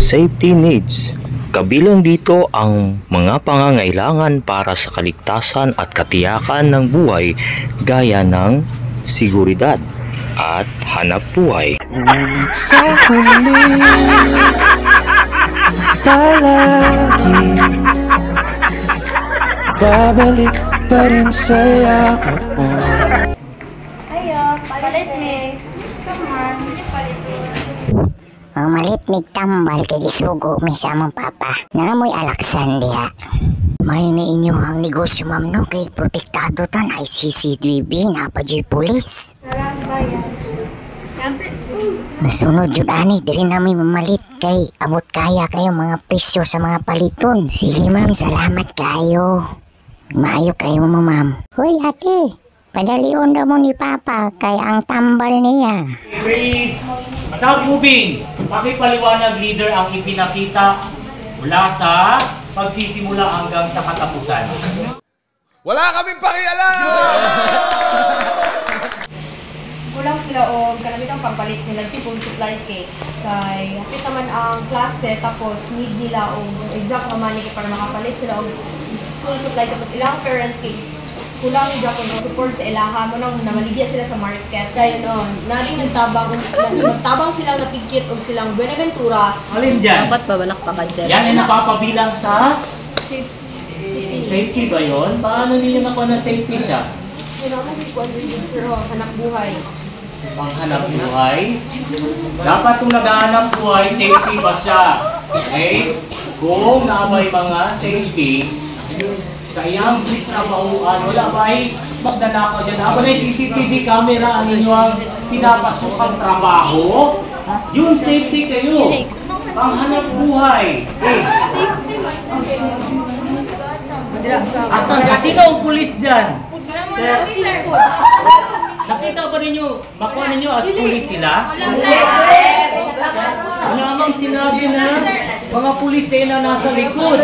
safety needs. Kabilang dito ang mga pangangailangan para sa kaligtasan at katiyakan ng buhay gaya ng seguridad at hanap buhay. Ngunit sa huli, palagi babalik pa rin sa yakap mo. Ayo, palit me. Sumar, palit me. Ang malit may tambal kay gisugo mi sa among papa. Namoy alaksan diha. May na inyo ang negosyo ma'am no kay protektado tan ay CCTV na pa dyan pulis. Sarang bayan. Nasunod yun ani, diri namin mamalit kay abot kaya kayo mga presyo sa mga paliton. Sige ma'am, salamat kayo. Maayo kayo mo ma'am. Hoy ate, padalion daw mo ni papa kay ang tambal niya. Freeze! Stop moving! Pakipaliwanag leader ang ipinakita mula sa pagsisimula hanggang sa katapusan. Wala kaming pakialam! Kulang sila o kanabitang pagpalit nila food supplies kay hapit naman ang klase tapos need nila o exact naman ni para makapalit sila o school supplies tapos ilang parents kay kulang nila kung support sa ilaha mo nang namaligya sila sa market. Kaya natin magtabang silang napigkit o silang Buenaventura. Alin dyan? Dapat babalak pa ka dyan. Yan ay napapabilang sa safety ba yun? Paano ninyo nakuha na safety siya? Yun ako sir, hanap buhay. Panghanap buhay? Dapat kung naghahanap buhay, safety ba siya? Okay? Kung naabay mga safety, sa iyang trabahuan, wala ba ay magdanakaw dyan? Ako na yung CCTV camera, ang inyo ang pinapasukang trabaho? Yun, safety kayo. Panghanap buhay. Okay. Sino ang pulis dyan? Nakita ba ninyo, makuha ninyo as pulis sila? Wala namang sinabi na mga pulis na nasa likod.